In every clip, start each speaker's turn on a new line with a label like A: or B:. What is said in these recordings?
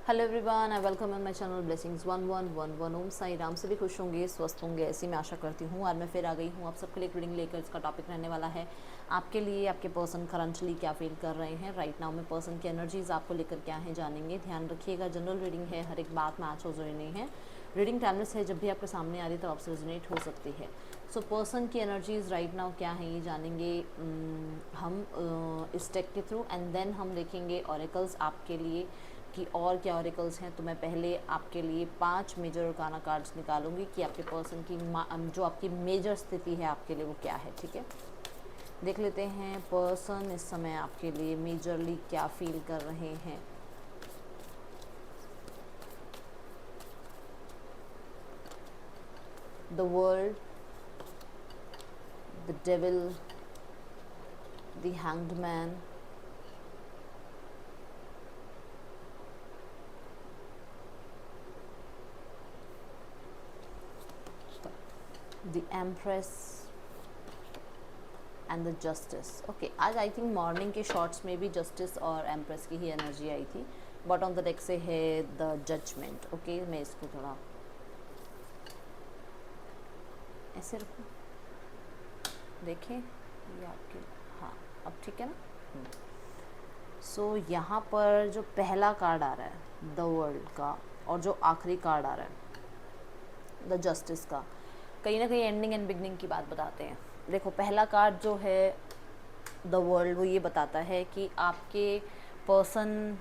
A: Hello everyone, I welcome on my channel blessings 1111। ओम साई राम। से भी खुश होंगे, स्वस्थ होंगे, ऐसी मैं आशा करती हूँ। आज मैं फिर आ गई हूँ आप सबके लिए रीडिंग लेकर। इसका टॉपिक रहने वाला है आपके लिए आपके पर्सन करंटली क्या फील कर रहे हैं राइट नाउ में। पर्सन की एनर्जीज आपको लेकर क्या है जानेंगे। ध्यान रखिएगा, जनरल रीडिंग है, हर एक बात मैच हो जरूरी नहीं है। रीडिंग टाइमलेस है, जब भी आपके सामने आ रही है तो आपसे रेजोनेट हो सकती है। सो पर्सन की एनर्जीज राइट नाउ क्या है ये जानेंगे हम इस टेक के थ्रू, एंड देन हम देखेंगे ऑरेकल्स आपके लिए कि और क्या ऑरिकल्स हैं। तो मैं पहले आपके लिए 5 मेजर अरकाना कार्ड्स निकालूंगी कि आपके पर्सन की जो आपकी मेजर स्थिति है आपके लिए वो क्या है। ठीक है, देख लेते हैं पर्सन इस समय आपके लिए मेजरली क्या फील कर रहे हैं। The world, the devil, the hanged man, the empress and the justice. Okay, आज आई थिंक मॉर्निंग के शॉर्ट्स में भी जस्टिस और एम्प्रेस की ही एनर्जी आई थी, बट ऑन द डेक से है द जजमेंट। ओके, मैं इसको थोड़ा ऐसे रखूँ, देखें ये आपके, हाँ अब ठीक है ना। सो यहाँ पर जो पहला कार्ड आ रहा है द वर्ल्ड का, और जो आखिरी कार्ड आ रहा है द जस्टिस का, कहीं ना कहीं एंडिंग एंड बिगनिंग की बात बताते हैं। देखो, पहला कार्ड जो है द वर्ल्ड, वो ये बताता है कि आपके पर्सन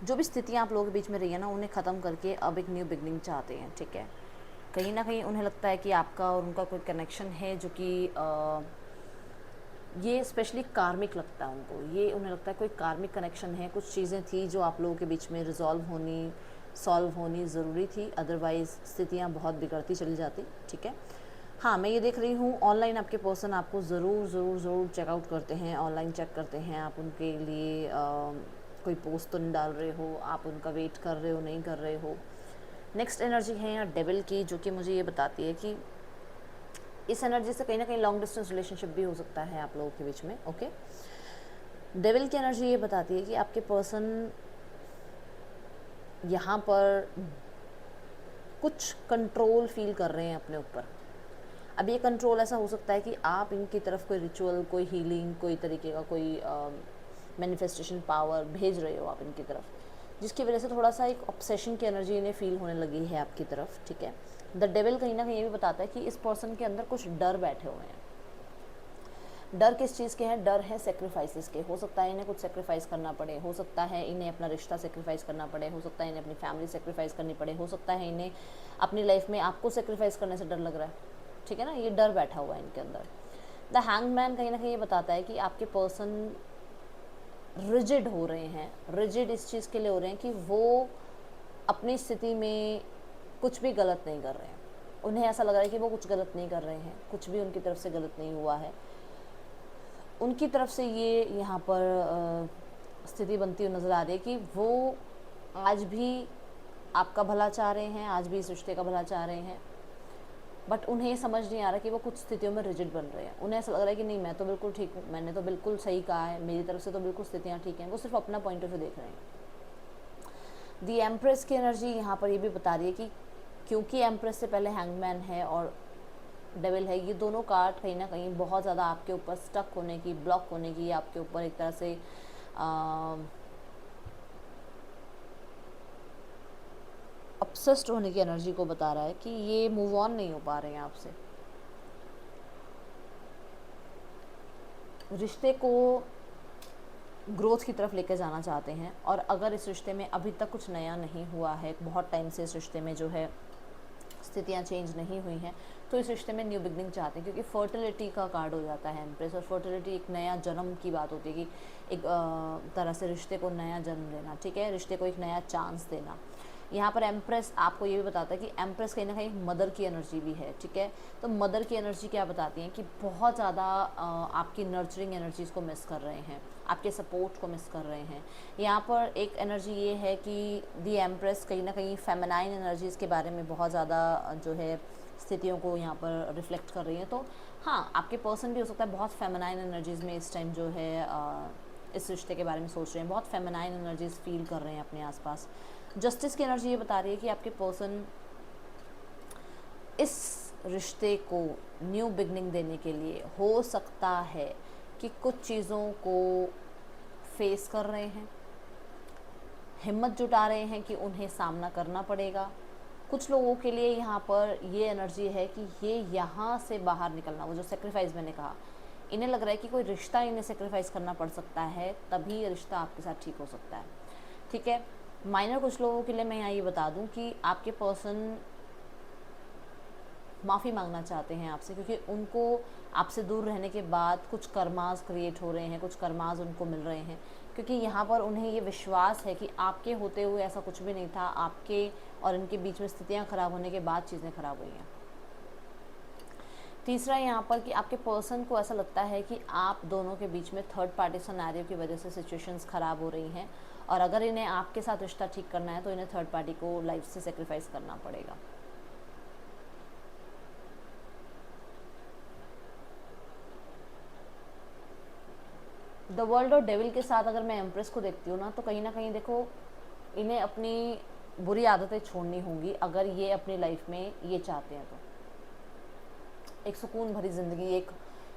A: जो भी स्थितियाँ आप लोगों के बीच में रही है ना, उन्हें ख़त्म करके अब एक न्यू बिगनिंग चाहते हैं। ठीक है, कहीं ना कहीं उन्हें लगता है कि आपका और उनका कोई कनेक्शन है जो कि ये स्पेशली कार्मिक लगता है उनको। ये उन्हें लगता है कोई कार्मिक कनेक्शन है, कुछ चीज़ें थी जो आप लोगों के बीच में सॉल्व होनी ज़रूरी थी, अदरवाइज़ स्थितियाँ बहुत बिगड़ती चली जाती। ठीक है, हाँ मैं ये देख रही हूँ ऑनलाइन आपके पर्सन आपको ज़रूर चेकआउट करते हैं, ऑनलाइन चेक करते हैं। आप उनके लिए कोई पोस्ट तो नहीं डाल रहे हो, आप उनका वेट कर रहे हो, नहीं कर रहे हो। नेक्स्ट एनर्जी है यहाँ डेविल की, जो कि मुझे ये बताती है कि इस एनर्जी से कहीं ना कहीं लॉन्ग डिस्टेंस रिलेशनशिप भी हो सकता है आप लोगों के बीच में। ओके, डेविल की एनर्जी ये बताती है कि आपके पर्सन यहाँ पर कुछ कंट्रोल फील कर रहे हैं अपने ऊपर। अब ये कंट्रोल ऐसा हो सकता है कि आप इनकी तरफ कोई रिचुअल, कोई हीलिंग, कोई तरीके का कोई मैनिफेस्टेशन पावर भेज रहे हो आप इनकी तरफ, जिसकी वजह से थोड़ा सा एक ऑब्सेशन की एनर्जी इन्हें फील होने लगी है आपकी तरफ। ठीक है, द डेविल कहीं ना कहीं ये भी बताता है कि इस पर्सन के अंदर कुछ डर बैठे हुए हैं। डर किस चीज़ के हैं? डर है सेक्रीफाइसेस के। हो सकता है इन्हें कुछ सेक्रीफाइस करना पड़े, हो सकता है इन्हें अपना रिश्ता सेक्रीफाइस करना पड़े, हो सकता है इन्हें अपनी फैमिली सेक्रीफाइस करनी पड़े, हो सकता है इन्हें अपनी लाइफ में आपको सेक्रीफाइस करने से डर लग रहा है। ठीक है ना, ये डर बैठा हुआ है इनके अंदर। द हैंग्ड मैन कहीं ना कहीं ये बताता है कि आपके पर्सन रिजिड हो रहे हैं। रिजिड इस चीज़ के लिए हो रहे हैं कि वो अपनी स्थिति में कुछ भी गलत नहीं कर रहे हैं। उन्हें ऐसा लग रहा है कि वो कुछ गलत नहीं कर रहे हैं, कुछ भी उनकी तरफ से गलत नहीं हुआ है। उनकी तरफ से ये यहाँ पर स्थिति बनती हुई नज़र आ रही है कि वो आज भी आपका भला चाह रहे हैं, आज भी इस रिश्ते का भला चाह रहे हैं, बट उन्हें ये समझ नहीं आ रहा कि वो कुछ स्थितियों में रिजिड बन रहे हैं। उन्हें ऐसा लग रहा है कि नहीं, मैं तो बिल्कुल ठीक हूँ, मैंने तो बिल्कुल सही कहा है, मेरी तरफ से तो बिल्कुल स्थितियाँ ठीक हैं। वो सिर्फ अपना पॉइंट ऑफ व्यू देख रहे हैं। दी एम्प्रेस की एनर्जी यहाँ पर ये भी बता रही है कि क्योंकि एम्प्रेस से पहले हैंगमैन है और डेविल है, ये दोनों कार्ड कहीं ना कहीं बहुत ज़्यादा आपके ऊपर स्टक होने की, ब्लॉक होने की, आपके ऊपर एक तरह से ऑब्सेस्ड होने की एनर्जी को बता रहा है कि ये मूव ऑन नहीं हो पा रहे हैं आपसे। रिश्ते को ग्रोथ की तरफ लेकर जाना चाहते हैं, और अगर इस रिश्ते में अभी तक कुछ नया नहीं हुआ है, बहुत टाइम से इस रिश्ते में जो है स्थितियाँ चेंज नहीं हुई हैं, तो इस रिश्ते में न्यू बिगनिंग चाहते हैं। क्योंकि फर्टिलिटी का कार्ड हो जाता है एम्प्रेस, और फर्टिलिटी एक नया जन्म की बात होती है कि एक तरह से रिश्ते को नया जन्म देना। ठीक है, रिश्ते को एक नया चांस देना। यहाँ पर एम्प्रेस आपको ये भी बताता है कि एम्प्रेस कहीं ना कहीं मदर की एनर्जी भी है। ठीक है, तो मदर की एनर्जी क्या बताती है कि बहुत ज़्यादा आपकी नर्चरिंग एनर्जीज़ को मिस कर रहे हैं, आपके सपोर्ट को मिस कर रहे हैं। यहाँ पर एक एनर्जी ये है कि दी एम्प्रेस कहीं ना कहीं फेमिनाइन एनर्जीज़ के बारे में बहुत ज़्यादा जो है स्थितियों को यहाँ पर रिफ्लेक्ट कर रही है। तो हाँ, आपके पर्सन भी हो सकता है बहुत फेमिनाइन एनर्जीज़ में इस टाइम जो है इस रिश्ते के बारे में सोच रहे हैं, बहुत फेमिनाइन एनर्जीज फील कर रहे हैं अपने आसपास। जस्टिस की एनर्जी ये बता रही है कि आपके पर्सन इस रिश्ते को न्यू बिगनिंग देने के लिए हो सकता है कि कुछ चीज़ों को फेस कर रहे हैं, हिम्मत जुटा रहे हैं कि उन्हें सामना करना पड़ेगा। कुछ लोगों के लिए यहाँ पर ये एनर्जी है कि ये यहाँ से बाहर निकलना, वो जो सेक्रीफाइस मैंने कहा, इन्हें लग रहा है कि कोई रिश्ता इन्हें सेक्रीफाइस करना पड़ सकता है, तभी ये रिश्ता आपके साथ ठीक हो सकता है। ठीक है, माइनर कुछ लोगों के लिए मैं यहाँ ये बता दूँ कि आपके पर्सन माफ़ी मांगना चाहते हैं आपसे, क्योंकि उनको आपसे दूर रहने के बाद कुछ कर्मास क्रिएट हो रहे हैं, कुछ कर्मास उनको मिल रहे हैं, क्योंकि यहाँ पर उन्हें ये विश्वास है कि आपके होते हुए ऐसा कुछ भी नहीं था, आपके और इनके बीच में स्थितियाँ ख़राब होने के बाद चीज़ें ख़राब हुई हैं। तीसरा यहाँ पर कि आपके पर्सन को ऐसा लगता है कि आप दोनों के बीच में थर्ड पार्टी सिनेरियो की वजह से सिचुएशंस ख़राब हो रही हैं, और अगर इन्हें आपके साथ रिश्ता ठीक करना है तो इन्हें थर्ड पार्टी को लाइफ से सेक्रीफाइस करना पड़ेगा। द वर्ल्ड और डेविल के साथ अगर मैं एम्प्रेस को देखती हूँ ना, तो कहीं ना कहीं देखो, इन्हें अपनी बुरी आदतें छोड़नी होंगी अगर ये अपनी लाइफ में ये चाहते हैं। तो एक सुकून भरी ज़िंदगी, एक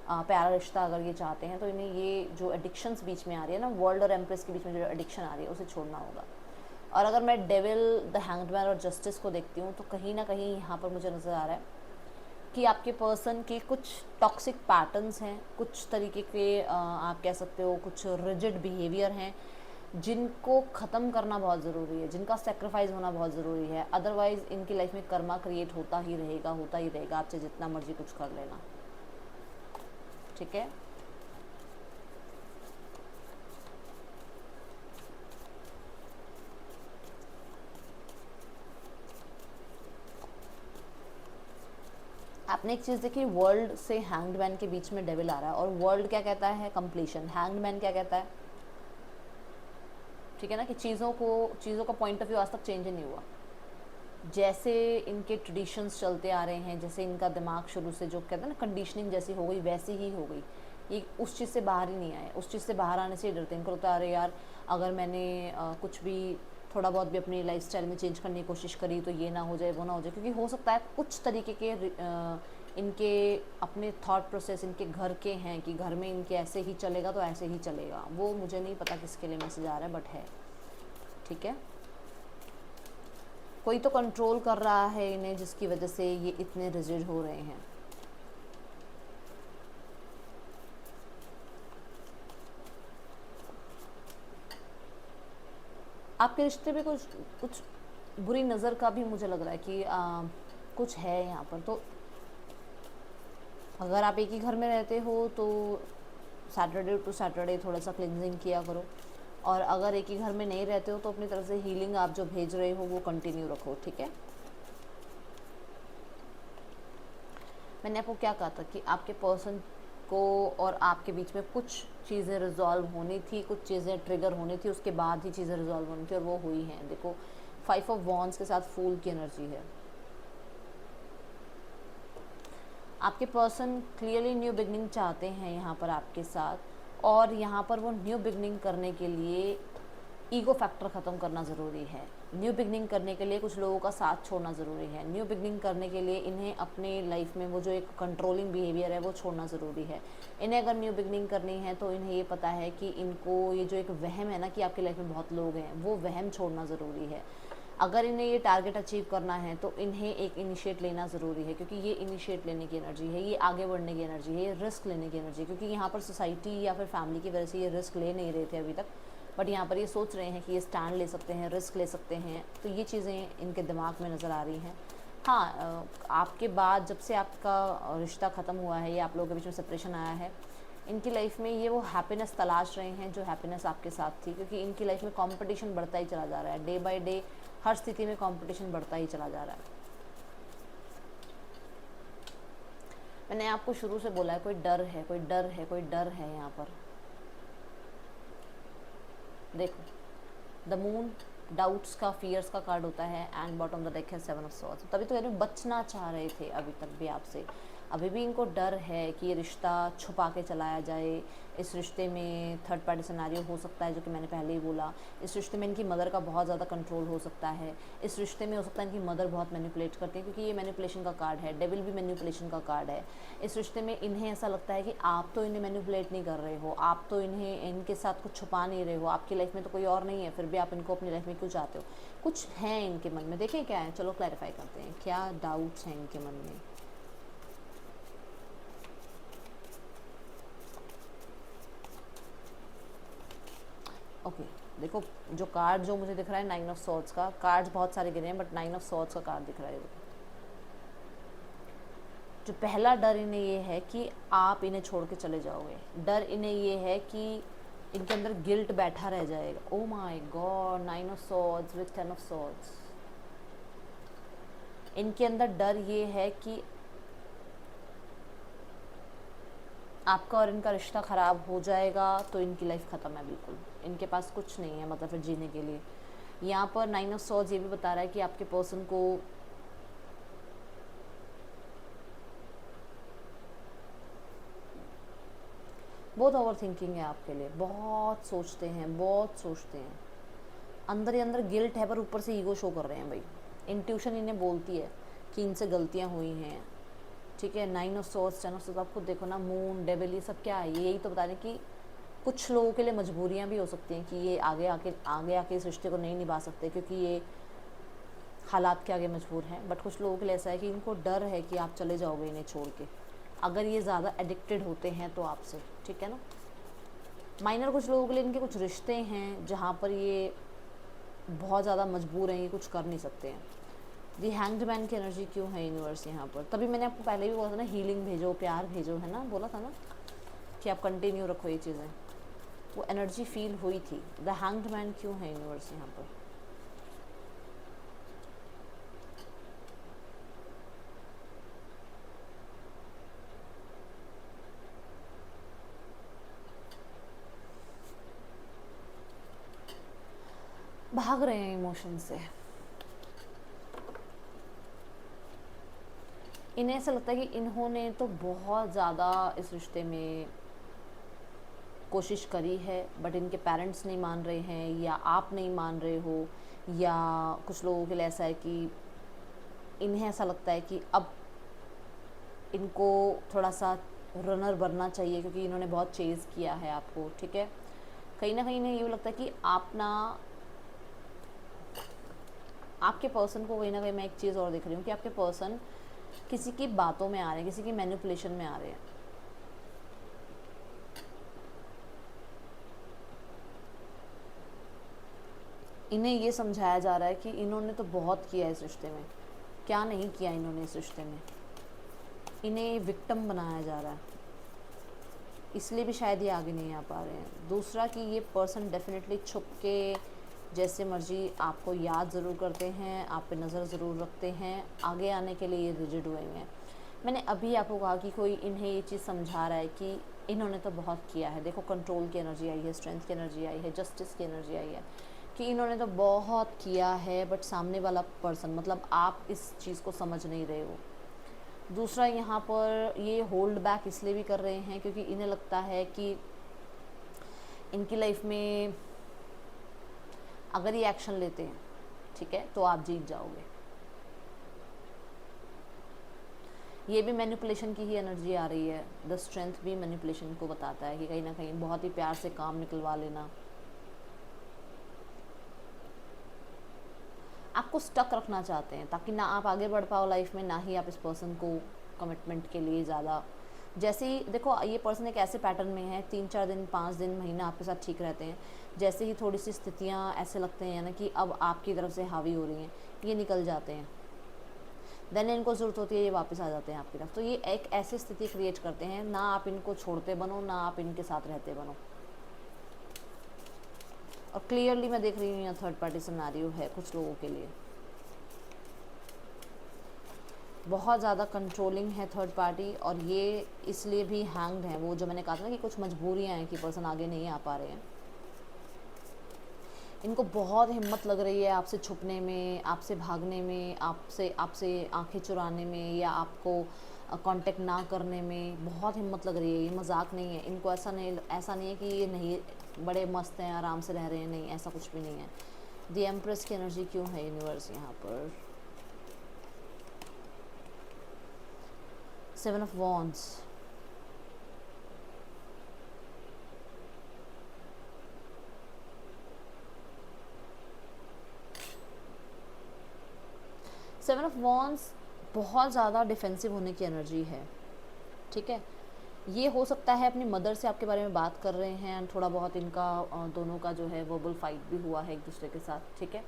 A: प्यारा रिश्ता अगर ये चाहते हैं, तो इन्हें ये जो एडिक्शंस बीच में आ रही है ना, वर्ल्ड और एम्प्रेस के बीच में जो एडिक्शन आ रही है, उसे छोड़ना होगा। और अगर मैं डेविल, द हैंग्ड मैन और जस्टिस को देखती हूँ, तो कहीं ना कहीं यहाँ पर मुझे नज़र आ रहा है कि आपके पर्सन के कुछ टॉक्सिक पैटर्न्स हैं, कुछ तरीके के आप कह सकते हो कुछ रिजिड बिहेवियर हैं, जिनको ख़त्म करना बहुत ज़रूरी है, जिनका सेक्रीफाइस होना बहुत ज़रूरी है। अदरवाइज़ इनकी लाइफ में कर्मा क्रिएट होता ही रहेगा, आपसे जितना मर्जी कुछ कर लेना। ठीक है, आपने एक चीज़ देखी, वर्ल्ड से हैंग्ड मैन के बीच में डेविल आ रहा है, और वर्ल्ड क्या कहता है? कंप्लीशन। हैंग्ड मैन क्या कहता है? ठीक है ना, कि चीज़ों का पॉइंट ऑफ व्यू आज तक चेंज ही नहीं हुआ। जैसे इनके ट्रेडिशंस चलते आ रहे हैं, जैसे इनका दिमाग शुरू से जो कहते हैं ना कंडीशनिंग जैसी हो गई, वैसी ही हो गई। ये उस चीज़ से बाहर ही नहीं आए, उस चीज़ से बाहर आने से ही डरते हैं। इनको लगता है अरे यार, अगर मैंने कुछ भी थोड़ा बहुत भी अपनी लाइफस्टाइल में चेंज करने की कोशिश करी तो ये ना हो जाए, वो ना हो जाए, क्योंकि हो सकता है कुछ तरीके के इनके अपने थॉट प्रोसेस इनके घर के हैं कि घर में इनके ऐसे ही चलेगा तो ऐसे ही चलेगा। वो मुझे नहीं पता किसके लिए मैसेज आ रहा है, बट है। ठीक है, कोई तो कंट्रोल कर रहा है इन्हें, जिसकी वजह से ये इतने रिजिड हो रहे हैं। आपके रिश्ते में कुछ बुरी नज़र का भी मुझे लग रहा है कि कुछ है यहाँ पर। तो अगर आप एक ही घर में रहते हो तो सैटरडे टू सैटरडे थोड़ा सा क्लिनजिंग किया करो, और अगर एक ही घर में नहीं रहते हो तो अपनी तरफ से हीलिंग आप जो भेज रहे हो वो कंटिन्यू रखो। ठीक है, मैंने आपको क्या कहा था कि आपके पर्सन को और आपके बीच में कुछ चीज़ें रिजॉल्व होनी थी, कुछ चीज़ें ट्रिगर होनी थी, उसके बाद ही चीज़ें रिजॉल्व होनी थी, और वो हुई हैं। देखो, 5 ऑफ वॉन्ड्स के साथ फूल की एनर्जी है। आपके पर्सन क्लियरली न्यू बिगनिंग चाहते हैं यहाँ पर आपके साथ, और यहाँ पर वो न्यू बिगनिंग करने के लिए ईगो फैक्टर ख़त्म करना ज़रूरी है। न्यू बिगनिंग करने के लिए कुछ लोगों का साथ छोड़ना ज़रूरी है। न्यू बिगनिंग करने के लिए इन्हें अपने लाइफ में वो जो एक कंट्रोलिंग बिहेवियर है वो छोड़ना ज़रूरी है। इन्हें अगर न्यू बिगनिंग करनी है तो इन्हें ये पता है कि इनको ये जो एक वहम है ना कि आपकी लाइफ में बहुत लोग हैं, वो वहम छोड़ना ज़रूरी है। अगर इन्हें ये टारगेट अचीव करना है तो इन्हें एक इनिशिएट लेना ज़रूरी है, क्योंकि ये इनिशिएट लेने की एनर्जी है, ये आगे बढ़ने की एनर्जी है, ये रिस्क लेने की एनर्जी है। क्योंकि यहाँ पर सोसाइटी या फिर फैमिली की वजह से ये रिस्क ले नहीं रहे थे अभी तक, बट यहाँ पर ये सोच रहे हैं कि ये स्टैंड ले सकते हैं, रिस्क ले सकते हैं। तो ये चीज़ें इनके दिमाग में नज़र आ रही हैं। हाँ, आपके बाद जब से आपका रिश्ता ख़त्म हुआ है या आप लोगों के बीच में सेपरेशन आया है, इनकी लाइफ में ये वो हैप्पीनेस तलाश रहे हैं जो हैप्पीनेस आपके साथ थी, क्योंकि इनकी लाइफ में कंपटीशन बढ़ता ही चला जा रहा है। डे बाय डे हर स्थिति में कंपटीशन बढ़ता ही चला जा रहा है। मैंने आपको शुरू से बोला है, कोई डर है, कोई डर है, कोई डर है यहाँ पर। देखो, द मून डाउट्स का, फियर्स का कार्ड होता है, एंड बॉटम द डेक है 7 ऑफ सॉर्ड्स। तभी तो यानी बचना चाह रहे थे अभी तक भी आपसे। अभी भी इनको डर है कि ये रिश्ता छुपा के चलाया जाए। इस रिश्ते में थर्ड पार्टी सिनेरियो हो सकता है, जो कि मैंने पहले ही बोला। इस रिश्ते में इनकी मदर का बहुत ज़्यादा कंट्रोल हो सकता है। इस रिश्ते में हो सकता है इनकी मदर बहुत मैनिपुलेट करती है, क्योंकि ये मैनिपुलेशन का कार्ड है, डेविल भी मैनिपुलेशन का कार्ड है। इस रिश्ते में इन्हें ऐसा लगता है कि आप तो इन्हें मैनिपुलेट नहीं कर रहे हो, आप तो इन्हें इनके साथ कुछ छुपा नहीं रहे हो, आपकी लाइफ में तो कोई और नहीं है, फिर भी आप इनको अपनी लाइफ में क्यों चाहते हो। कुछ है इनके मन में, देखें क्या है, चलो क्लैरिफाई करते हैं क्या डाउट्स हैं इनके मन में। ओके देखो, जो कार्ड जो मुझे दिख रहा है 9 ऑफ सॉर्ड्स का, कार्ड्स बहुत सारे गिरे हैं बट 9 ऑफ सॉर्ड्स का कार्ड दिख रहा है। जो पहला डर इन्हें ये है कि आप इन्हें छोड़ के चले जाओगे। डर इन्हें ये है कि इनके अंदर गिल्ट बैठा रह जाएगा। Oh my God, 9 of swords with 10 of swords. इनके अंदर डर ये है कि आपका और इनका रिश्ता ख़राब हो जाएगा तो इनकी लाइफ ख़त्म है, बिल्कुल इनके पास कुछ नहीं है, मतलब फिर जीने के लिए। यहाँ पर 9 ऑफ सॉर्ड्स ये भी बता रहा है कि आपके पर्सन को बहुत ओवर थिंकिंग है आपके लिए, बहुत सोचते हैं, बहुत सोचते हैं, अंदर ही अंदर गिल्ट है, पर ऊपर से ईगो शो कर रहे हैं भाई। इंट्यूशन इन्हें बोलती है कि इनसे गलतियाँ हुई हैं, ठीक है। 9 ऑफ सॉर्ड्स 10 ऑफ सॉर्ड्स, आप खुद देखो ना, मून डेविल, ये सब क्या है, यही तो बता रहे कि कुछ लोगों के लिए मजबूरियाँ भी हो सकती हैं कि ये आगे आके इस रिश्ते को नहीं निभा सकते, क्योंकि ये हालात के आगे मजबूर हैं। बट कुछ लोगों के लिए ऐसा है कि इनको डर है कि आप चले जाओगे इन्हें छोड़ के, अगर ये ज़्यादा एडिक्टेड होते हैं तो आपसे, ठीक है ना। माइनर कुछ लोगों के लिए इनके कुछ रिश्ते हैं जहाँ पर ये बहुत ज़्यादा मजबूर हैं, ये कुछ कर नहीं सकते हैं। दी हैंग्ड मैन की एनर्जी क्यों है यूनिवर्स यहाँ पर, तभी मैंने आपको पहले भी बोला था ना, हीलिंग भेजो, प्यार भेजो, है ना, बोला था ना कि आप कंटिन्यू रखो ये चीज़ें। वो एनर्जी फील हुई थी। द हैंग्ड मैन क्यों है यूनिवर्स यहाँ पर। भाग रहे हैं इमोशन से। इन्हें ऐसा लगता है कि इन्होंने तो बहुत ज़्यादा इस रिश्ते में कोशिश करी है, बट इनके पेरेंट्स नहीं मान रहे हैं, या आप नहीं मान रहे हो, या कुछ लोगों के लिए ऐसा है कि इन्हें ऐसा लगता है कि अब इनको थोड़ा सा रनर बनना चाहिए, क्योंकि इन्होंने बहुत चेज़ किया है आपको, ठीक है। कहीं ना कहीं इन्हें ये लगता है कि आप ना, आपके पर्सन को, कहीं ना कहीं मैं एक चीज़ और देख रही हूँ कि आपके पर्सन किसी की बातों में आ रहे हैं, किसी की मैनिपुलेशन में आ रहे हैं। इन्हें ये समझाया जा रहा है कि इन्होंने तो बहुत किया इस रिश्ते में, क्या नहीं किया इन्होंने इस रिश्ते में। इन्हें विक्टिम बनाया जा रहा है, इसलिए भी शायद ये आगे नहीं आ पा रहे हैं। दूसरा कि ये पर्सन डेफिनेटली छुप के जैसे मर्जी आपको याद ज़रूर करते हैं, आप पे नज़र ज़रूर रखते हैं, आगे आने के लिए ये रिजिड हुए हैं। मैंने अभी आपको कहा कि कोई इन्हें ये चीज़ समझा रहा है कि इन्होंने तो बहुत किया है। देखो, कंट्रोल की एनर्जी आई है, स्ट्रेंथ की एनर्जी आई है, जस्टिस की एनर्जी आई है, कि इन्होंने तो बहुत किया है, बट सामने वाला पर्सन, मतलब आप इस चीज़ को समझ नहीं रहे हो। दूसरा, यहाँ पर ये होल्ड बैक इसलिए भी कर रहे हैं क्योंकि इन्हें लगता है कि इनकी लाइफ में अगर ये एक्शन लेते हैं, ठीक है, तो आप जीत जाओगे। ये भी मैनिपुलेशन की ही एनर्जी आ रही है। द स्ट्रेंथ भी मैनिपुलेशन को बताता है कि कहीं ना कहीं बहुत ही प्यार से काम निकलवा लेना, आपको स्टक रखना चाहते हैं ताकि ना आप आगे बढ़ पाओ लाइफ में, ना ही आप इस पर्सन को कमिटमेंट के लिए ज़्यादा। जैसे ही देखो, ये पर्सन एक ऐसे पैटर्न में है, 3-4 दिन, 5 दिन, महीना आपके साथ ठीक रहते हैं, जैसे ही थोड़ी सी स्थितियाँ ऐसे लगते हैं ना कि अब आपकी तरफ से हावी हो रही हैं, ये निकल जाते हैं। देन इनको ज़रूरत होती है, ये वापस आ जाते हैं आपकी तरफ। तो ये एक ऐसी स्थिति क्रिएट करते हैं, ना आप इनको छोड़ते बनो, ना आप इनके साथ रहते बनो। और क्लियरली मैं देख रही हूँ यहाँ थर्ड पार्टी सिनेरियो है कुछ लोगों के लिए। बहुत ज़्यादा कंट्रोलिंग है थर्ड पार्टी, और ये इसलिए भी हैंग्ड है। वो जो मैंने कहा था ना कि कुछ मजबूरियाँ हैं कि पर्सन आगे नहीं आ पा रहे हैं। इनको बहुत हिम्मत लग रही है आपसे छुपने में, आपसे भागने में, आपसे आंखें चुराने में, या आपको कांटेक्ट ना करने में बहुत हिम्मत लग रही है। ये मजाक नहीं है, इनको ऐसा नहीं है कि ये नहीं बड़े मस्त हैं, आराम से रह रहे हैं, नहीं ऐसा कुछ भी नहीं है। द एम्प्रेस की एनर्जी क्यों है यूनिवर्स यहाँ पर? 7 of wands, seven of wands बहुत ज़्यादा डिफेंसिव होने की एनर्जी है, ठीक है। ये हो सकता है अपनी मदर से आपके बारे में बात कर रहे हैं एंड थोड़ा बहुत इनका दोनों का जो है वर्बल फाइट भी हुआ है एक दूसरे के साथ, ठीक है।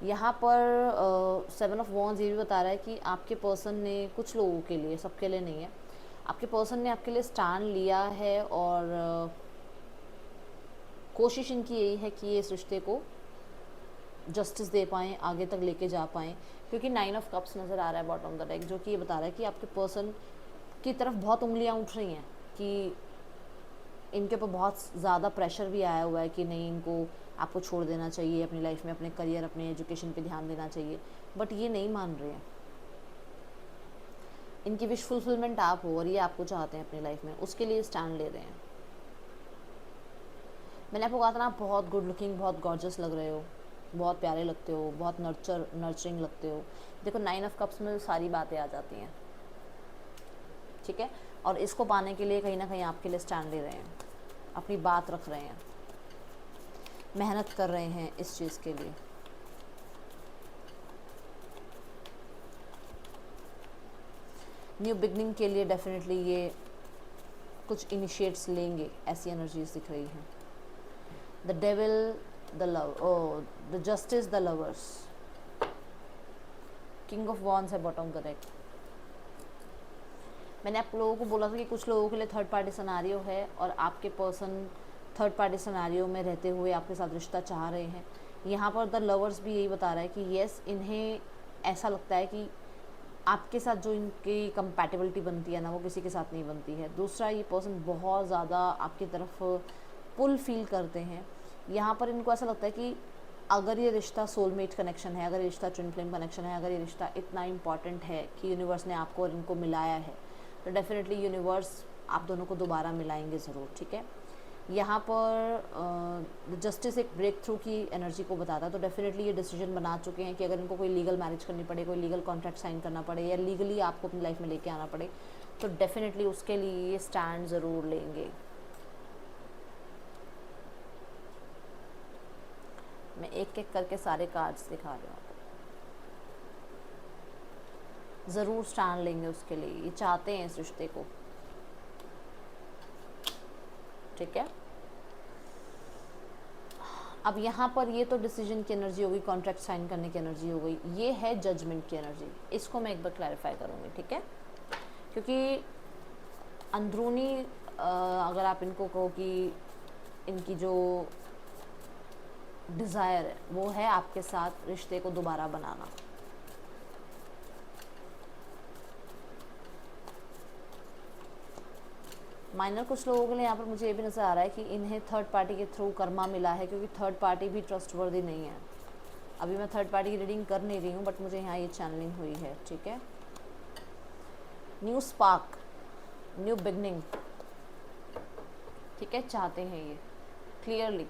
A: यहाँ पर 7 ऑफ वॉन्ड्स ये भी बता रहा है कि आपके पर्सन ने कुछ लोगों के लिए, सबके लिए नहीं है, आपके पर्सन ने आपके लिए स्टैंड लिया है और कोशिश इनकी यही है कि ये इस रिश्ते को जस्टिस दे पाएँ, आगे तक लेके जा पाएँ, क्योंकि 9 ऑफ कप्स नज़र आ रहा है बॉटम द डेक, जो कि ये बता रहा है कि आपके पर्सन की तरफ बहुत उंगलियां उठ रही हैं कि इनके ऊपर बहुत ज़्यादा प्रेशर भी आया हुआ है कि नहीं, इनको आपको छोड़ देना चाहिए, अपनी लाइफ में अपने करियर, अपने एजुकेशन पे ध्यान देना चाहिए, बट ये नहीं मान रहे हैं। इनकी विश फुलफिलमेंट आप हो और ये आपको चाहते हैं अपनी लाइफ में, उसके लिए स्टैंड ले रहे हैं। मैंने आपको कहा था ना, आप बहुत गुड लुकिंग, बहुत गॉर्जस लग रहे हो, बहुत प्यारे लगते हो, बहुत नर्चरिंग लगते हो। देखो 9 ऑफ कप्स में सारी बातें आ जाती हैं, ठीक है। और इसको पाने के लिए कहीं ना कहीं आपके लिए स्टैंड ले रहे हैं, अपनी बात रख रहे हैं, मेहनत कर रहे हैं इस चीज़ के लिए। न्यू बिगनिंग के लिए डेफिनेटली ये कुछ इनिशिएट्स लेंगे, ऐसी एनर्जीज दिख रही हैं। The devil, the love, the justice, the lovers, king of wands है बॉटम करेक्ट। मैंने आप लोगों को बोला था कि कुछ लोगों के लिए थर्ड पार्टी सिनेरियो है और आपके पर्सन थर्ड पार्टी सिनेरियो में रहते हुए आपके साथ रिश्ता चाह रहे हैं। यहाँ पर द लवर्स भी यही बता रहा है कि येस, इन्हें ऐसा लगता है कि आपके साथ जो इनकी कंपैटिबिलिटी बनती है ना, वो किसी के साथ नहीं बनती है। दूसरा, ये पर्सन बहुत ज़्यादा आपकी तरफ पुल फील करते हैं। यहाँ पर इनको ऐसा लगता है कि अगर ये रिश्ता सोलमेट कनेक्शन है, अगर ये रिश्ता ट्विन फ्लेम कनेक्शन है, अगर ये रिश्ता इतना इम्पॉर्टेंट है कि यूनिवर्स ने आपको और इनको मिलाया है, तो डेफिनेटली यूनिवर्स आप दोनों को दोबारा मिलाएंगे ज़रूर, ठीक है। यहाँ पर जस्टिस एक ब्रेक थ्रू की एनर्जी को बताता है, तो डेफिनेटली ये डिसीजन बना चुके हैं कि अगर इनको कोई लीगल मैरिज करनी पड़े, कोई लीगल कॉन्ट्रैक्ट साइन करना पड़े या लीगली आपको अपनी लाइफ में लेके आना पड़े, तो डेफिनेटली उसके लिए ये स्टैंड ज़रूर लेंगे। मैं एक एक करके सारे कार्ड्स दिखा रही हूँ, ज़रूर स्टैंड लेंगे उसके लिए, ये चाहते हैं इस रिश्ते को, ठीक है। अब यहाँ पर ये तो डिसीजन की एनर्जी हो गई, कॉन्ट्रैक्ट साइन करने की एनर्जी हो गई, ये है जजमेंट की एनर्जी। इसको मैं एक बार क्लैरिफाई करूँगी, ठीक है, क्योंकि अंदरूनी अगर आप इनको कहो कि इनकी जो डिज़ायर है वो है आपके साथ रिश्ते को दोबारा बनाना। माइनर कुछ लोगों के लिए यहाँ पर मुझे ये भी नज़र आ रहा है कि इन्हें थर्ड पार्टी के थ्रू कर्मा मिला है, क्योंकि थर्ड पार्टी भी ट्रस्टवर्दी नहीं है। अभी मैं थर्ड पार्टी की रीडिंग कर नहीं रही हूँ, बट मुझे यहाँ ये चैनलिंग हुई है, ठीक है। न्यू स्पार्क, न्यू बिगनिंग, ठीक है, चाहते हैं ये क्लियरली।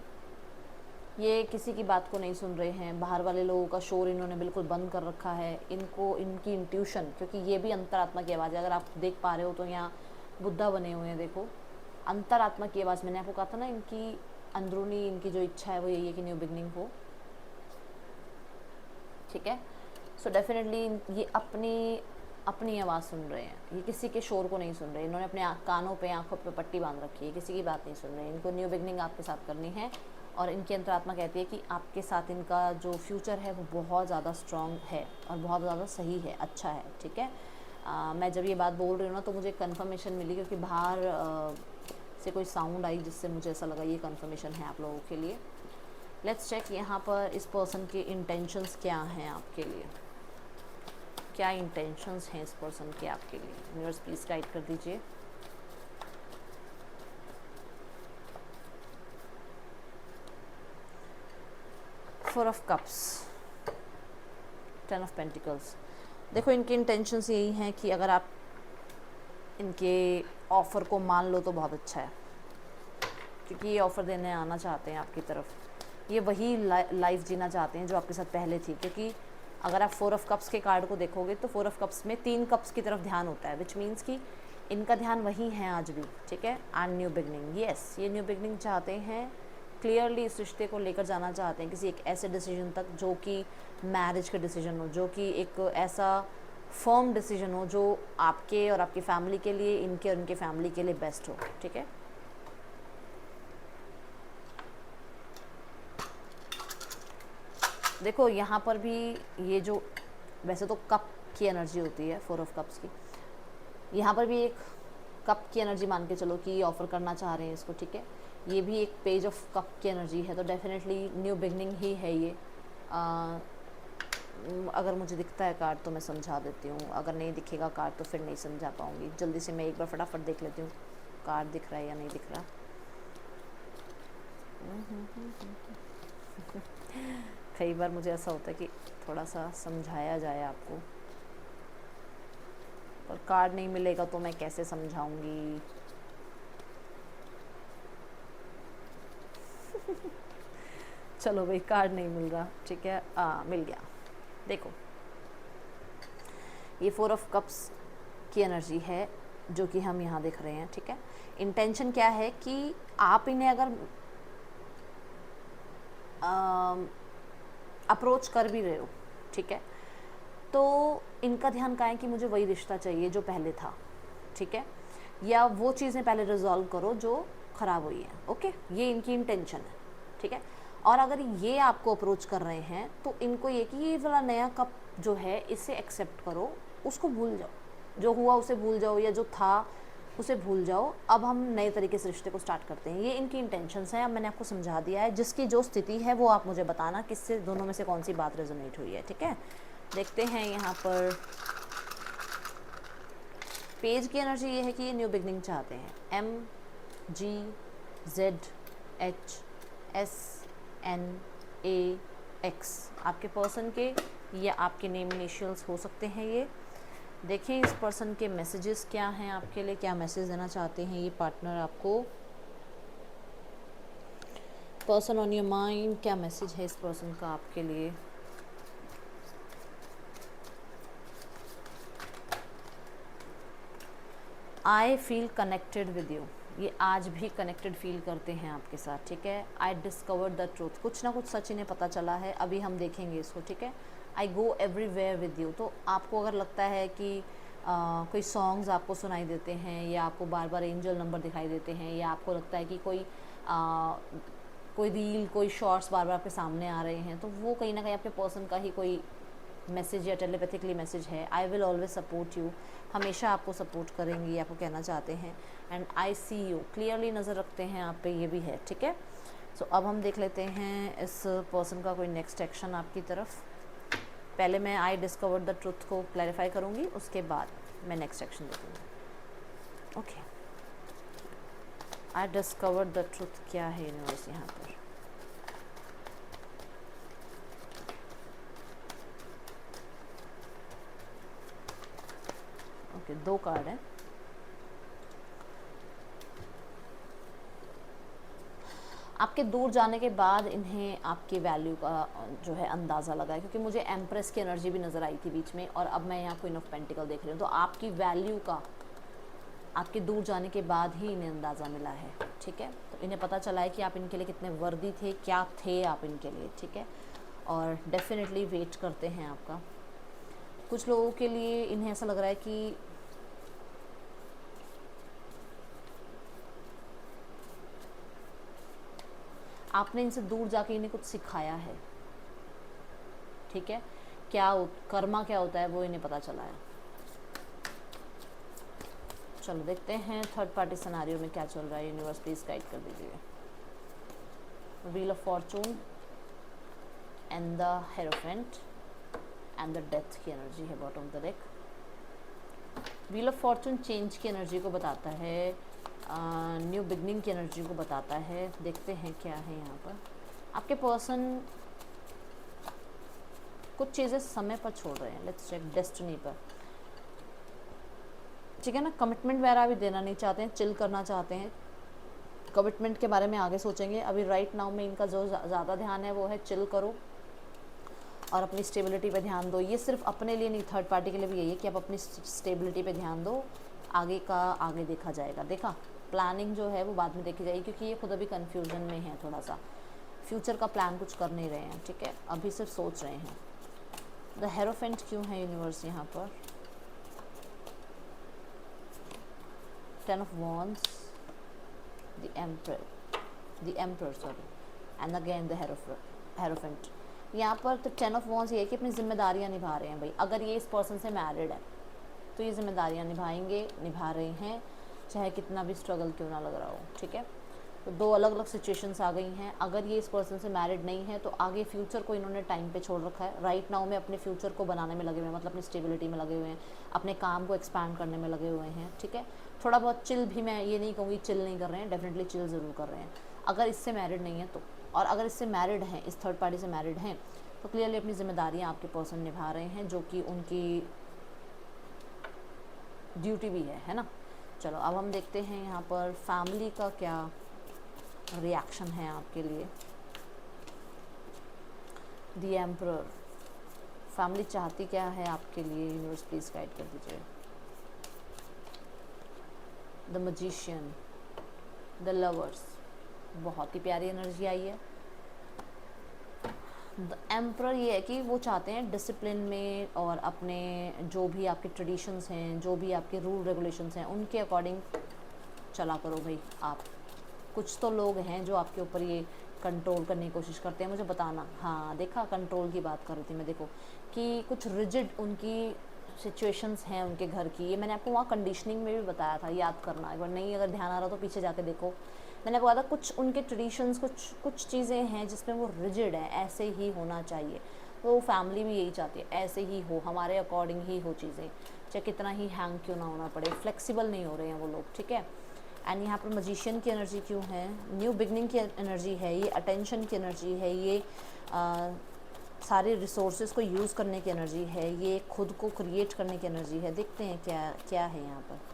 A: ये किसी की बात को नहीं सुन रहे हैं, बाहर वाले लोगों का शोर इन्होंने बिल्कुल बंद कर रखा है। इनको इनकी इंट्यूशन, क्योंकि ये भी अंतरात्मा की आवाज़ है, अगर आप देख पा रहे हो तो यहाँ बुद्धा बने हुए हैं, देखो अंतरात्मा की आवाज़। मैंने आपको कहा था ना, इनकी अंदरूनी इनकी जो इच्छा है वो यही है कि न्यू बिगनिंग हो, ठीक है। सो डेफिनेटली ये अपनी आवाज़ सुन रहे हैं, ये किसी के शोर को नहीं सुन रहे। इन्होंने अपने कानों पे, आंखों पे पट्टी बांध रखी है, किसी की बात नहीं सुन रहे। इनको न्यू बिगनिंग आपके साथ करनी है और इनकी अंतरात्मा कहती है कि आपके साथ इनका जो फ्यूचर है वो बहुत ज़्यादा स्ट्रॉन्ग है और बहुत ज़्यादा सही है, अच्छा है, ठीक है। मैं जब ये बात बोल रही हूँ ना तो मुझे कंफर्मेशन मिली, क्योंकि बाहर से कोई साउंड आई जिससे मुझे ऐसा लगा ये कंफर्मेशन है आप लोगों के लिए। लेट्स चेक यहाँ पर इस पर्सन के इंटेंशंस क्या हैं आपके लिए, क्या इंटेंशंस हैं इस पर्सन के आपके लिए। यूनिवर्स प्लीज़ गाइड कर दीजिए। Four of cups, 10 of pentacles. देखो इनकी इंटेंशंस यही हैं कि अगर आप इनके ऑफ़र को मान लो तो बहुत अच्छा है, क्योंकि ये ऑफ़र देने आना चाहते हैं आपकी तरफ। ये वही लाइफ जीना चाहते हैं जो आपके साथ पहले थी, क्योंकि अगर आप 4 ऑफ कप्स के कार्ड को देखोगे तो 4 ऑफ कप्स में 3 कप्स की तरफ ध्यान होता है, विच मीन्स कि इनका ध्यान वही है आज भी, ठीक है। एंड न्यू बिगनिंग, यस, ये न्यू बिगनिंग चाहते हैं, क्लियरली इस रिश्ते को लेकर जाना चाहते हैं किसी एक ऐसे डिसीजन तक जो कि मैरिज का डिसीजन हो, जो कि एक ऐसा फर्म डिसीजन हो जो आपके और आपकी फैमिली के लिए, इनके और इनके फैमिली के लिए बेस्ट हो, ठीक है। देखो यहाँ पर भी ये जो वैसे तो कप की एनर्जी होती है 4 ऑफ कप्स की, यहाँ पर भी एक कप की एनर्जी मान के चलो कि ऑफ़र करना चाह रहे हैं इसको, ठीक है। ये भी एक पेज ऑफ कप की एनर्जी है, तो डेफिनेटली न्यू बिगनिंग ही है ये। अगर मुझे दिखता है कार्ड तो मैं समझा देती हूँ, अगर नहीं दिखेगा कार्ड तो फिर नहीं समझा पाऊँगी। जल्दी से मैं एक बार फटाफट देख लेती हूँ कार्ड दिख रहा है या नहीं दिख रहा। कई बार मुझे ऐसा होता है कि थोड़ा सा समझाया जाए आपको, पर कार्ड नहीं मिलेगा तो मैं कैसे समझाऊंगी। चलो भाई, कार्ड नहीं मिल रहा, ठीक है, मिल गया। देखो ये 4 ऑफ कप्स की एनर्जी है जो कि हम यहाँ देख रहे हैं, ठीक है। इंटेंशन क्या है कि आप इन्हें अगर अप्रोच कर भी रहे हो, ठीक है, तो इनका ध्यान कहाँ है कि मुझे वही रिश्ता चाहिए जो पहले था, ठीक है, या वो चीज़ें पहले रिजॉल्व करो जो ख़राब हुई है, ओके, ये इनकी इंटेंशन है, ठीक है। और अगर ये आपको अप्रोच कर रहे हैं तो इनको ये कि ये वाला नया कप जो है इसे एक्सेप्ट करो, उसको भूल जाओ, जो हुआ उसे भूल जाओ, या जो था उसे भूल जाओ, अब हम नए तरीके से रिश्ते को स्टार्ट करते हैं। ये इनकी इंटेंशंस हैं। अब मैंने आपको समझा दिया है, जिसकी जो स्थिति है वो आप मुझे बताना किससे दोनों में से कौन सी बात रेजोनेट हुई है, ठीक है। देखते हैं यहाँ पर पेज की एनर्जी ये है कि ये न्यू बिगनिंग चाहते हैं। MGZHSNAX आपके पर्सन के या आपके नेम इनिशियल्स हो सकते हैं ये। देखिए इस पर्सन के मैसेजेस क्या हैं आपके लिए, क्या मैसेज देना चाहते हैं ये पार्टनर आपको। पर्सन ऑन योर माइंड, क्या मैसेज है इस पर्सन का आपके लिए। I feel connected with you, ये आज भी कनेक्टेड फील करते हैं आपके साथ, ठीक है। आई डिस्कवर्ड द ट्रूथ, कुछ ना कुछ सच इन्हें पता चला है, अभी हम देखेंगे इसको, ठीक है। आई गो एवरीवेयर विद यू, तो आपको अगर लगता है कि कोई सॉन्ग्स आपको सुनाई देते हैं, या आपको बार बार एंजल नंबर दिखाई देते हैं, या आपको लगता है कि कोई रील, कोई शॉर्ट्स बार बार आपके सामने आ रहे हैं, तो वो कहीं ना कहीं आपके पर्सन का ही कोई मैसेज या टेलीपैथिकली मैसेज है। I will always support you, हमेशा आपको सपोर्ट करेंगी, आपको कहना चाहते हैं। And I see you, clearly नज़र रखते हैं आप पे, ये भी है, ठीक है। सो अब हम देख लेते हैं इस पर्सन का कोई नेक्स्ट एक्शन आपकी तरफ। पहले मैं आई डिस्कवर्ड द ट्रुथ को क्लैरिफाई करूँगी, उसके बाद मैं नेक्स्ट एक्शन देखूँगी। Okay, I discovered the truth क्या है यूनिवर्स यहाँ पर। ओके, 2 कार्ड हैं। आपके दूर जाने के बाद इन्हें आपकी वैल्यू का जो है अंदाज़ा लगा है, क्योंकि मुझे एम्प्रेस की एनर्जी भी नज़र आई थी बीच में, और अब मैं यहाँ क्वीन ऑफ पेंटिकल देख रही हूँ। तो आपकी वैल्यू का आपके दूर जाने के बाद ही इन्हें अंदाज़ा मिला है, ठीक है। तो इन्हें पता चला है कि आप इनके लिए कितने वर्दी थे, क्या थे आप इनके लिए, ठीक है। और डेफिनेटली वेट करते हैं आपका। कुछ लोगों के लिए इन्हें ऐसा लग रहा है कि आपने इनसे दूर जाके इन्हें कुछ सिखाया है, ठीक है। कर्मा क्या होता है वो इन्हें पता चला है। चलो देखते हैं थर्ड पार्टी सिनेरियो में क्या चल रहा है। यूनिवर्स प्लीज गाइड कर दीजिए। Wheel of Fortune and the hierophant and the death की एनर्जी है bottom of the deck. Wheel of Fortune change की एनर्जी को बताता है, न्यू बिगनिंग की एनर्जी को बताता है। देखते हैं क्या है यहाँ पर। आपके पर्सन कुछ चीज़ें समय पर छोड़ रहे हैं। लेट्स चेक डेस्टिनी पर। ठीक है ना। कमिटमेंट वगैरह भी देना नहीं चाहते हैं, चिल करना चाहते हैं, कमिटमेंट के बारे में आगे सोचेंगे। अभी राइट नाउ में इनका जो ज़्यादा ध्यान है वो है चिल करो और अपनी स्टेबिलिटी पे ध्यान दो। ये सिर्फ अपने लिए नहीं, थर्ड पार्टी के लिए भी यही है कि आप अपनी स्टेबिलिटी पे ध्यान दो, आगे का आगे देखा जाएगा। देखा, प्लानिंग जो है वो बाद में देखी जाएगी, क्योंकि ये खुद अभी कन्फ्यूजन में है थोड़ा सा, फ्यूचर का प्लान कुछ कर नहीं रहे हैं, ठीक है, अभी सिर्फ सोच रहे हैं। द हेरोफेंट क्यों है यूनिवर्स यहाँ पर? 10 of wands, the emperor sorry, and again the hierophant। यहाँ पर तो 10 of wands ये है कि अपनी जिम्मेदारियाँ निभा रहे हैं भाई। अगर ये इस पर्सन से मैरिड है तो ये जिम्मेदारियाँ निभा रहे हैं, चाहे कितना भी स्ट्रगल क्यों ना लग रहा हो, ठीक है। तो दो अलग अलग सिचुएशंस आ गई हैं। अगर ये इस पर्सन से मैरिड नहीं है तो आगे फ्यूचर को इन्होंने टाइम पे छोड़ रखा है। राइट नाउ में अपने फ्यूचर को बनाने में लगे हुए हैं, मतलब अपनी स्टेबिलिटी में लगे हुए हैं, अपने काम को एक्सपैंड करने में लगे हुए हैं, ठीक है। थोड़ा बहुत चिल भी, मैं ये नहीं कहूँगी चिल नहीं कर रहे हैं, डेफिनेटली चिल ज़रूर कर रहे हैं अगर इससे मैरिड नहीं है तो। और अगर इससे मैरिड हैं, इस थर्ड पार्टी से मैरिड हैं, तो क्लियरली अपनी जिम्मेदारियाँ आपके पर्सन निभा रहे हैं, जो कि उनकी ड्यूटी भी है ना। चलो अब हम देखते हैं यहाँ पर फैमिली का क्या रिएक्शन है आपके लिए। द एम्परर, फैमिली चाहती क्या है आपके लिए? यूनिवर्स प्लीज गाइड कर दीजिए। द मैजिशियन, द लवर्स, बहुत ही प्यारी एनर्जी आई है। द एम्परर ये है कि वो चाहते हैं डिसिप्लिन में और अपने जो भी आपके ट्रेडिशंस हैं, जो भी आपके रूल रेगुलेशंस हैं, उनके अकॉर्डिंग चला करो भाई आप। कुछ तो लोग हैं जो आपके ऊपर ये कंट्रोल करने की कोशिश करते हैं, मुझे बताना। हाँ देखा, कंट्रोल की बात कर रही थी मैं, देखो कि कुछ रिजिड उनकी सिचुएशंस हैं उनके घर की। ये मैंने आपको वहाँ कंडीशनिंग में भी बताया था, याद करना एक बार, नहीं अगर ध्यान आ रहा तो पीछे जाके देखो। मैंने आपको कहा था कुछ उनके ट्रेडिशंस, कुछ चीज़ें हैं जिसमें वो रिजिड है, ऐसे ही होना चाहिए। तो फैमिली भी यही चाहती है, ऐसे ही हो, हमारे अकॉर्डिंग ही हो चीज़ें, चाहे कितना ही हैंग क्यों ना होना पड़े। फ्लेक्सिबल नहीं हो रहे हैं वो लोग, ठीक है। एंड यहाँ पर मजिशियन की एनर्जी क्यों है? न्यू बिगनिंग की एनर्जी है ये, अटेंशन की एनर्जी है ये, सारे रिसोर्सेज को यूज़ करने की एनर्जी है ये, खुद को क्रिएट करने की एनर्जी है। देखते हैं क्या क्या है यहाँ पर।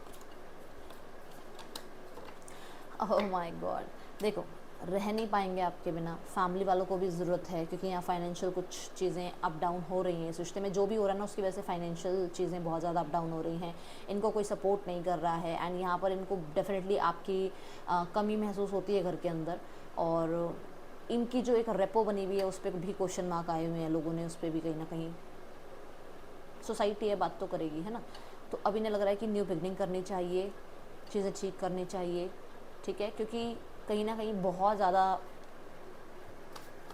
A: ओह माय गॉड, देखो रह नहीं पाएंगे आपके बिना, फैमिली वालों को भी ज़रूरत है, क्योंकि यहाँ फाइनेंशियल कुछ चीज़ें अप डाउन हो रही हैं इस रिश्ते में। जो भी हो रहा है ना उसकी वजह से फाइनेंशियल चीज़ें बहुत ज़्यादा अप डाउन हो रही हैं, इनको कोई सपोर्ट नहीं कर रहा है। एंड यहाँ पर इनको डेफिनेटली आपकी कमी महसूस होती है घर के अंदर, और इनकी जो एक रेपो बनी हुई है उस पर भी क्वेश्चन मार्क आए हुए हैं लोगों ने, उस पर भी कहीं ना कहीं। सोसाइटी है, बात तो करेगी, है ना। तो अब इन्हें लग रहा है कि न्यू बिगनिंग करनी चाहिए, चीज़ें ठीक करनी चाहिए, ठीक है, क्योंकि कहीं ना कहीं बहुत ज़्यादा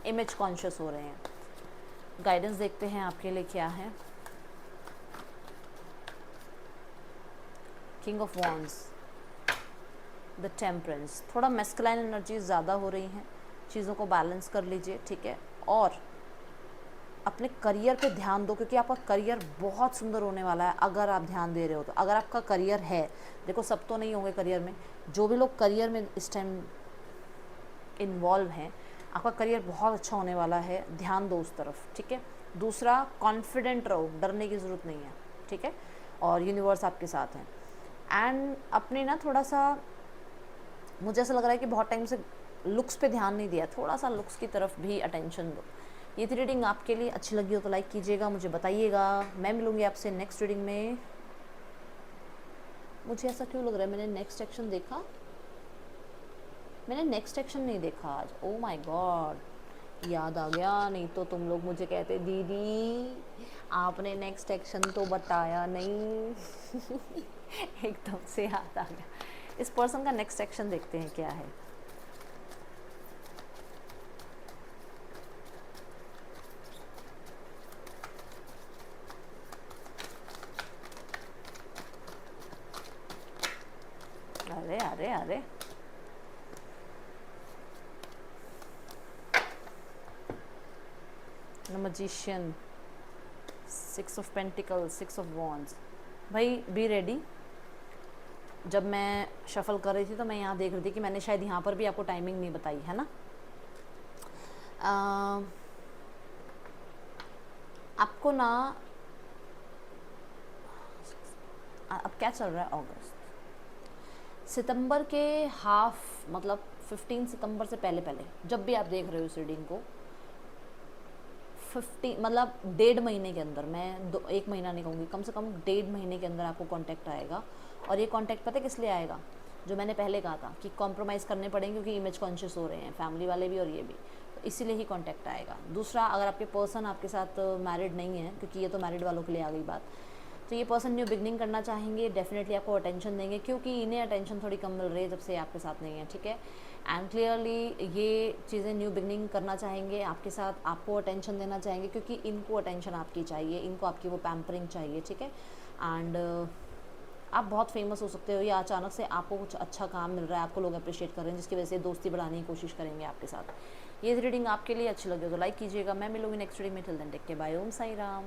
A: इमेज कॉन्शियस हो रहे हैं। गाइडेंस देखते हैं आपके लिए क्या है। King of wands, the temperance, थोड़ा मैस्कुलाइन एनर्जी ज़्यादा हो रही हैं, चीज़ों को बैलेंस कर लीजिए, ठीक है। और अपने करियर पे ध्यान दो, क्योंकि आपका करियर बहुत सुंदर होने वाला है अगर आप ध्यान दे रहे हो तो। अगर आपका करियर है, देखो सब तो नहीं होंगे करियर में, जो भी लोग करियर में इस टाइम इन्वॉल्व हैं, आपका करियर बहुत अच्छा होने वाला है, ध्यान दो उस तरफ, ठीक है। दूसरा, कॉन्फिडेंट रहो, डरने की ज़रूरत नहीं है, ठीक है, और यूनिवर्स आपके साथ है। एंड अपने ना थोड़ा सा, मुझे ऐसा लग रहा है कि बहुत टाइम से लुक्स पे ध्यान नहीं दिया, थोड़ा सा लुक्स की तरफ भी अटेंशन दो। ये थी रीडिंग, आपके लिए अच्छी लगी हो तो लाइक कीजिएगा, मुझे बताइएगा। मैं मिलूँगी आपसे नेक्स्ट रीडिंग में। मुझे ऐसा क्यों लग रहा है मैंने नेक्स्ट सेक्शन देखा? मैंने नेक्स्ट सेक्शन नहीं देखा आज, ओ माय गॉड, याद आ गया, नहीं तो तुम लोग मुझे कहते दीदी आपने नेक्स्ट सेक्शन तो बताया नहीं। एकदम से याद आ गया। इस पर्सन का नेक्स्ट सेक्शन देखते हैं क्या है। अरे अरे अरे, magician, 6 of pentacles, 6 of wands. भाई बी रेडी। जब मैं शफल कर रही थी तो मैं यहाँ देख रही थी कि मैंने शायद यहाँ पर भी आपको टाइमिंग नहीं बताई है ना। आपको ना अब क्या चल रहा है, अगस्त, सितंबर के हाफ मतलब 15 सितंबर से पहले पहले जब भी आप देख रहे हो इस रीडिंग को, 50 मतलब 1.5 महीने के अंदर, मैं एक महीना नहीं कहूँगी, कम से कम 1.5 महीने के अंदर आपको कांटेक्ट आएगा। और ये कांटेक्ट पता है किस लिए आएगा, जो मैंने पहले कहा था कि कॉम्प्रोमाइज़ करने पड़ेंगे क्योंकि इमेज कॉन्शियस हो रहे हैं फैमिली वाले भी और ये भी, तो इसीलिए ही कांटेक्ट आएगा। दूसरा, अगर आपके पर्सन आपके साथ मैरिड नहीं है, क्योंकि ये तो मैरिड वालों के लिए आ गई बात, तो ये पर्सन न्यू बिगनिंग करना चाहेंगे, डेफिनेटली आपको अटेंशन देंगे, क्योंकि इन्हें अटेंशन थोड़ी कम मिल रही है जब से आपके साथ नहीं है, ठीक है। एंड क्लियरली ये चीज़ें न्यू बिगनिंग करना चाहेंगे आपके साथ, आपको अटेंशन देना चाहेंगे क्योंकि इनको अटेंशन आपकी चाहिए, इनको आपकी वो पैम्परिंग चाहिए, ठीक है। एंड आप बहुत फेमस हो सकते हो या अचानक से आपको कुछ अच्छा काम मिल रहा है, आपको लोग अप्रिशिएट कर रहे हैं, जिसकी वजह से दोस्ती बढ़ाने की कोशिश करेंगे आपके साथ। ये रीडिंग आपके लिए अच्छी लगे तो लाइक कीजिएगा। मैं मिलूंगी नेक्स्ट रीडिंग में, till then take care, bye, Om Sai Ram.